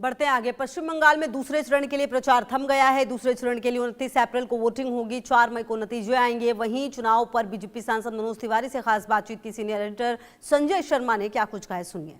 बढ़ते हैं आगे। पश्चिम बंगाल में दूसरे चरण के लिए प्रचार थम गया है। दूसरे चरण के लिए 29 अप्रैल को वोटिंग होगी, 4 मई को नतीजे आएंगे। वहीं चुनाव पर बीजेपी सांसद मनोज तिवारी से खास बातचीत की सीनियर एडिटर संजय शर्मा ने क्या कुछ कहा है, सुनिए।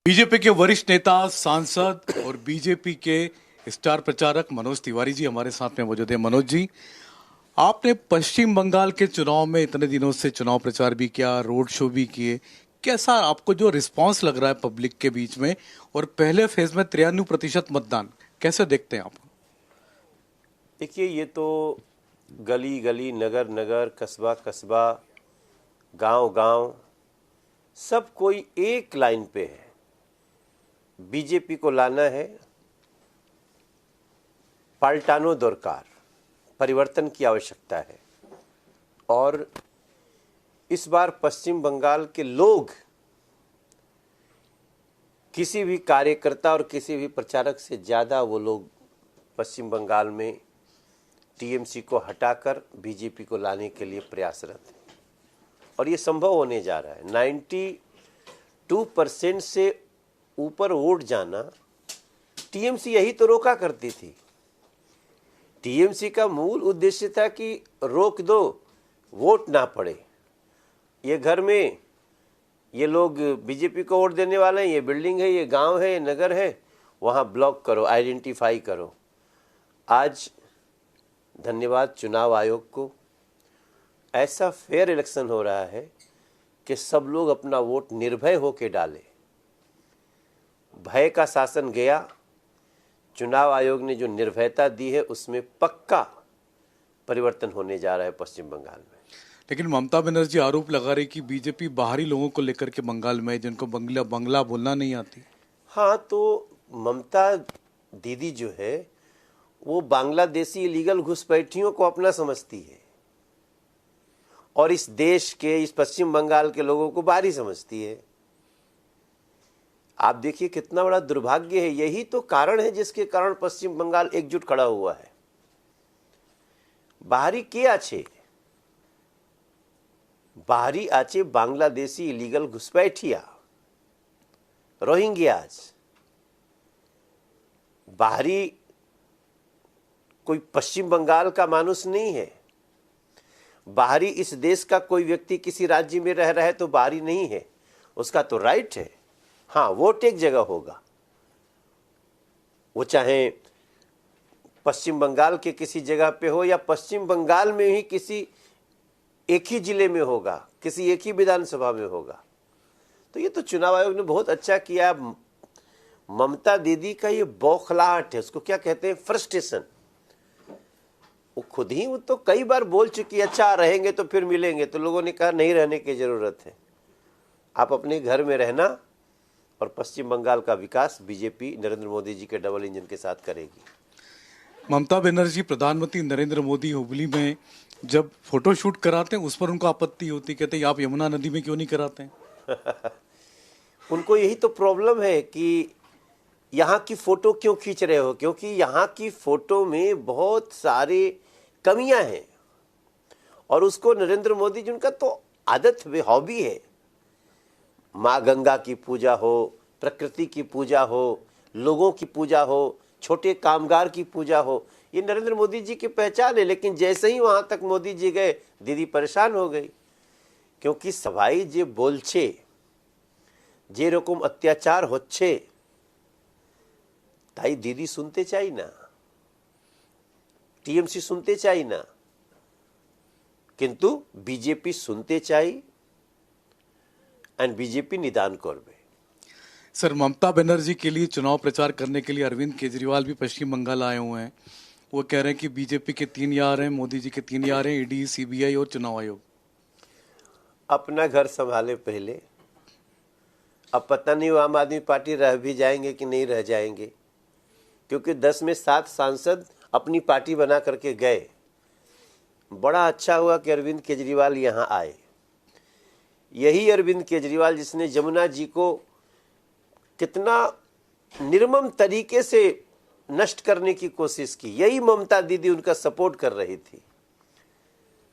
बीजेपी के वरिष्ठ नेता, सांसद और बीजेपी के स्टार प्रचारक मनोज तिवारी जी हमारे साथ में मौजूद हैं। मनोज जी, आपने पश्चिम बंगाल के चुनाव में इतने दिनों से चुनाव प्रचार भी किया, रोड शो भी किए, कैसा आपको जो रिस्पांस लग रहा है पब्लिक के बीच में, और पहले फेज में 93% मतदान कैसे देखते हैं आप? देखिए, ये तो गली गली, नगर नगर, कस्बा कस्बा, गांव गांव, सब कोई एक लाइन पे है। बीजेपी को लाना है, पलटानो दरकार, परिवर्तन की आवश्यकता है। और इस बार पश्चिम बंगाल के लोग किसी भी कार्यकर्ता और किसी भी प्रचारक से ज़्यादा वो लोग पश्चिम बंगाल में टीएमसी को हटाकर बीजेपी को लाने के लिए प्रयासरत है। और ये संभव होने जा रहा है। 92% से ऊपर वोट जाना, टीएमसी यही तो रोका करती थी। टीएमसी का मूल उद्देश्य था कि रोक दो, वोट ना पड़े। ये घर में ये लोग बीजेपी को वोट देने वाले हैं, ये बिल्डिंग है, ये गांव है, ये नगर है, वहाँ ब्लॉक करो, आइडेंटिफाई करो। आज धन्यवाद चुनाव आयोग को, ऐसा फेयर इलेक्शन हो रहा है कि सब लोग अपना वोट निर्भय होकर डालें। भय का शासन गया। चुनाव आयोग ने जो निर्भयता दी है उसमें पक्का परिवर्तन होने जा रहा है पश्चिम बंगाल में। लेकिन ममता बनर्जी आरोप लगा रही कि बीजेपी बाहरी लोगों को लेकर के बंगाल में, जिनको बंगला बोलना नहीं आती। हाँ, तो ममता दीदी जो है वो बांग्लादेशी इलीगल घुसपैठियों को अपना समझती है और इस देश के, इस पश्चिम बंगाल के लोगों को बाहरी समझती है। आप देखिए कितना बड़ा दुर्भाग्य है। यही तो कारण है जिसके कारण पश्चिम बंगाल एकजुट खड़ा हुआ है। बाहरी के आछे, बाहरी आछे बांग्लादेशी इलीगल घुसपैठिया, रोहिंग्याज। बाहरी कोई पश्चिम बंगाल का मानुस नहीं है। बाहरी इस देश का कोई व्यक्ति किसी राज्य में रह रहा है तो बाहरी नहीं है, उसका तो राइट है। हाँ, वोट एक जगह होगा, वो चाहे पश्चिम बंगाल के किसी जगह पे हो या पश्चिम बंगाल में ही किसी एक ही जिले में होगा, किसी एक ही विधानसभा में होगा। तो ये तो चुनाव आयोग ने बहुत अच्छा किया। ममता दीदी का ये बौखलाहट है, उसको क्या कहते हैं, फ्रस्ट्रेशन। वो खुद ही वो तो कई बार बोल चुकी है, अच्छा रहेंगे तो फिर मिलेंगे, तो लोगों ने कहा नहीं रहने की जरूरत है, आप अपने घर में रहना और पश्चिम बंगाल का विकास बीजेपी नरेंद्र मोदी जी के डबल इंजन के साथ करेगी। ममता बनर्जी प्रधानमंत्री नरेंद्र मोदी हुबली में जब फोटो शूट कराते हैं उस पर उनको आपत्ति होती, कहते हैं आप यमुना नदी में क्यों नहीं कराते हैं? उनको यही तो प्रॉब्लम है कि यहाँ की फोटो क्यों खींच रहे हो, क्योंकि यहाँ की फोटो में बहुत सारे कमियां हैं और उसको नरेंद्र मोदी जी, उनका तो आदत है, हॉबी है। माँ गंगा की पूजा हो, प्रकृति की पूजा हो, लोगों की पूजा हो, छोटे कामगार की पूजा हो, ये नरेंद्र मोदी जी की पहचान है। लेकिन जैसे ही वहां तक मोदी जी गए, दीदी परेशान हो गई, क्योंकि सभाई जे बोलछे, जे रकम अत्याचार होच्छे, ताई दीदी सुनते चाही ना, टीएमसी सुनते चाही ना, किंतु बीजेपी सुनते चाही एंड बीजेपी निदान करबे। सर, ममता बनर्जी के लिए चुनाव प्रचार करने के लिए अरविंद केजरीवाल भी पश्चिम बंगाल आए हुए हैं। वो कह रहे हैं कि बीजेपी के 3 यार हैं, मोदी जी के 3 यार हैं, ईडी, सीबीआई और चुनाव आयोग। अपना घर संभाले पहले। अब पता नहीं वो आम आदमी पार्टी रह भी जाएंगे कि नहीं रह जाएंगे, क्योंकि 10 में 7 सांसद अपनी पार्टी बना करके गए। बड़ा अच्छा हुआ कि अरविंद केजरीवाल यहाँ आए। यही अरविंद केजरीवाल जिसने जमुना जी को कितना निर्मम तरीके से नष्ट करने की कोशिश की, यही ममता दीदी उनका सपोर्ट कर रही थी।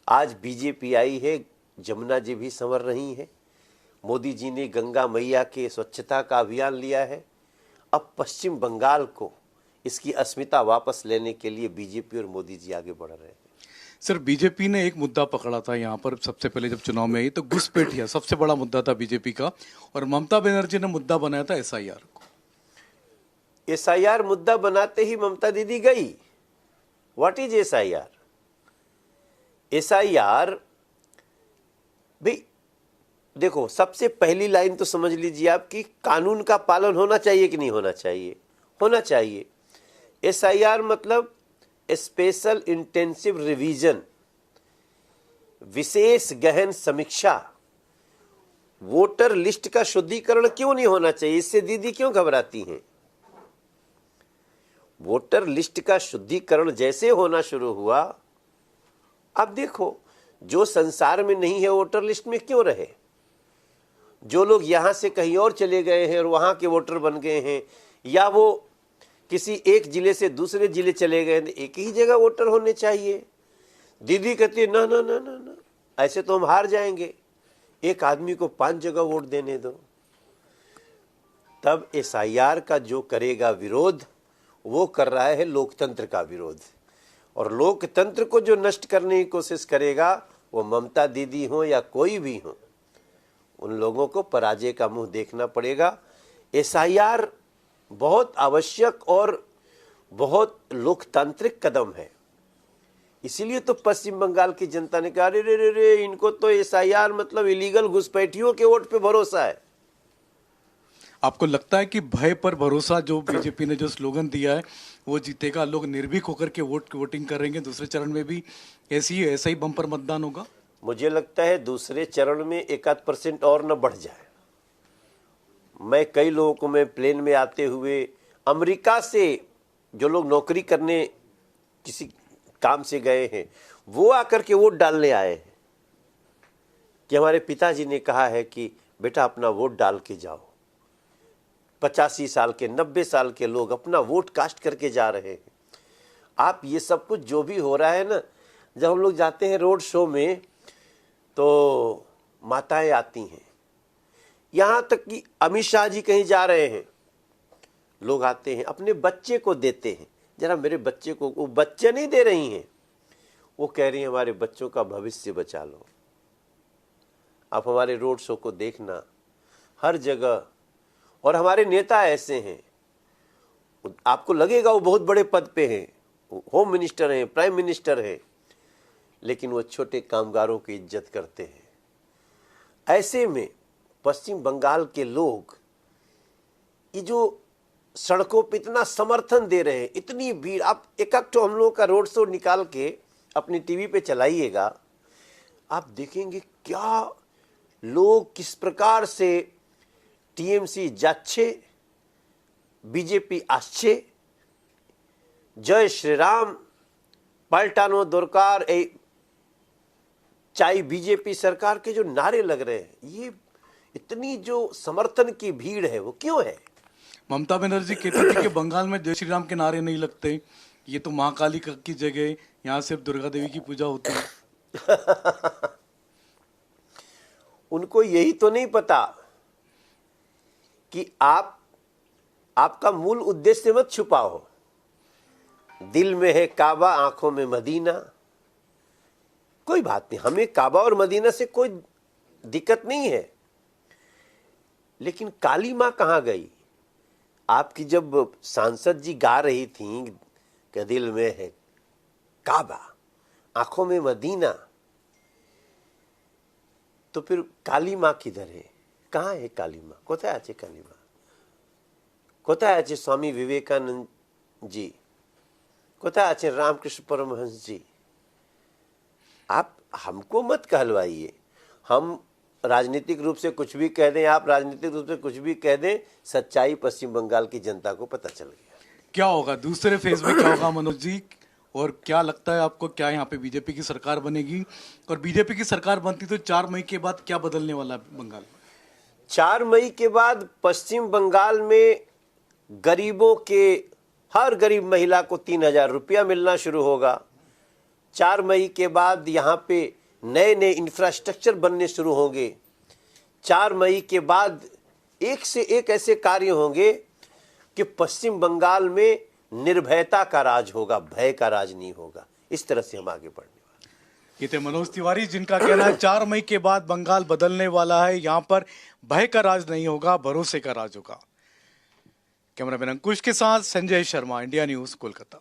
आज बीजेपी आई है, जमुना जी भी संवर रही है, मोदी जी ने गंगा मैया के स्वच्छता का अभियान लिया है। अब पश्चिम बंगाल को इसकी अस्मिता वापस लेने के लिए बीजेपी और मोदी जी आगे बढ़ रहे हैं। सर, बीजेपी ने एक मुद्दा पकड़ा था यहाँ पर सबसे पहले जब चुनाव में आई, तो घुसपैठिया सबसे बड़ा मुद्दा था बीजेपी का, और ममता बनर्जी ने मुद्दा बनाया था एसआईआर को। एसआईआर मुद्दा बनाते ही ममता दीदी गई। What is SIR? एसआईआर भाई देखो, सबसे पहली लाइन तो समझ लीजिए आप कि कानून का पालन होना चाहिए कि नहीं होना चाहिए? होना चाहिए। एसआईआर मतलब स्पेशल इंटेंसिव रिवीजन, विशेष गहन समीक्षा। वोटर लिस्ट का शुद्धिकरण क्यों नहीं होना चाहिए? इससे दीदी क्यों घबराती हैं? वोटर लिस्ट का शुद्धिकरण जैसे होना शुरू हुआ, अब देखो, जो संसार में नहीं है वोटर लिस्ट में क्यों रहे? जो लोग यहां से कहीं और चले गए हैं और वहां के वोटर बन गए हैं, या वो किसी एक जिले से दूसरे जिले चले गए, एक ही जगह वोटर होने चाहिए। दीदी कहती है ना ना ना ना ना, ऐसे तो हम हार जाएंगे, एक आदमी को 5 जगह वोट देने दो। तब एसआईआर का जो करेगा विरोध, वो कर रहा है लोकतंत्र का विरोध, और लोकतंत्र को जो नष्ट करने की कोशिश करेगा, वो ममता दीदी हो या कोई भी हो, उन लोगों को पराजय का मुंह देखना पड़ेगा। एसआईआर बहुत आवश्यक और बहुत लोकतांत्रिक कदम है। इसीलिए तो पश्चिम बंगाल की जनता ने कहा, रे रे रे रे, इनको तो एसआईआर मतलब इलीगल घुसपैठियों के वोट पे भरोसा है। आपको लगता है कि भय पर भरोसा जो बीजेपी ने जो स्लोगन दिया है वो जीतेगा, लोग निर्भीक होकर के वोटिंग करेंगे, दूसरे चरण में भी ऐसा ही बम्पर मतदान होगा? मुझे लगता है दूसरे चरण में 1% और न बढ़ जाए। मैं कई लोगों को, मैं प्लेन में आते हुए अमेरिका से जो लोग नौकरी करने किसी काम से गए हैं, वो आकर के वोट डालने आए हैं कि हमारे पिताजी ने कहा है कि बेटा अपना वोट डाल के जाओ। 85 साल के, 90 साल के लोग अपना वोट कास्ट करके जा रहे हैं। आप ये सब कुछ जो भी हो रहा है ना, जब हम लोग जाते हैं रोड शो में तो माताएं आती हैं, यहां तक कि अमित शाह जी कहीं जा रहे हैं, लोग आते हैं अपने बच्चे को देते हैं, जरा मेरे बच्चे को। वो बच्चे नहीं दे रही हैं, वो कह रही हैं हमारे बच्चों का भविष्य बचा लो। आप हमारे रोड शो को देखना हर जगह, और हमारे नेता ऐसे हैं, आपको लगेगा वो बहुत बड़े पद पे हैं, होम मिनिस्टर हैं, प्राइम मिनिस्टर हैं, लेकिन वो छोटे कामगारों की इज्जत करते हैं। ऐसे में पश्चिम बंगाल के लोग ये जो सड़कों पे इतना समर्थन दे रहे हैं, इतनी भीड़, आप एक तो हम लोगों का रोड शो निकाल के अपनी टीवी पे चलाइएगा, आप देखेंगे क्या लोग किस प्रकार से टीएमसी जाच्छे, बीजेपी आश्चे, जय श्री राम, पाल्टानो दरकार, चाहे बीजेपी सरकार के जो नारे लग रहे हैं, ये इतनी जो समर्थन की भीड़ है वो क्यों है? ममता बनर्जी कहती थी कि बंगाल में जय श्री राम के नारे नहीं लगते, ये तो महाकाली की जगह, यहाँ सिर्फ दुर्गा देवी की पूजा होती है। उनको यही तो नहीं पता कि आपका मूल उद्देश्य मत छुपाओ। दिल में है काबा, आंखों में मदीना। कोई बात नहीं, हमें काबा और मदीना से कोई दिक्कत नहीं है, लेकिन काली मां कहां गई? आपकी जब सांसद जी गा रही थी कि दिल में है काबा, आंखों में मदीना, तो फिर काली मां किधर है? कहां है काली मां? कोথায় আছে काली मां? कोথায় আছে स्वामी विवेकानंद जी? कोথায় আছে रामकृष्ण परमहंस जी? आप हमको मत कहलवाइए। हम राजनीतिक रूप से कुछ भी कह दें, आप राजनीतिक रूप से कुछ भी कह दें, सच्चाई पश्चिम बंगाल की जनता को पता चल गया। क्या होगा दूसरे फेज में, क्या होगा मनोज जी? और क्या लगता है आपको, क्या यहाँ पे बीजेपी की सरकार बनेगी? और बीजेपी की सरकार बनती तो 4 मई के बाद क्या बदलने वाला है बंगाल में? 4 मई के बाद पश्चिम बंगाल में गरीबों के, हर गरीब महिला को 3000 रुपया मिलना शुरू होगा। 4 मई के बाद यहाँ पे नए नए इंफ्रास्ट्रक्चर बनने शुरू होंगे। 4 मई के बाद एक से एक ऐसे कार्य होंगे कि पश्चिम बंगाल में निर्भयता का राज होगा, भय का राज नहीं होगा। इस तरह से हम आगे बढ़ने वाले। ये थे मनोज तिवारी, जिनका कहना है 4 मई के बाद बंगाल बदलने वाला है। यहाँ पर भय का राज नहीं होगा, भरोसे का राज होगा। कैमरामैन अंकुश के साथ संजय शर्मा, इंडिया न्यूज, कोलकाता।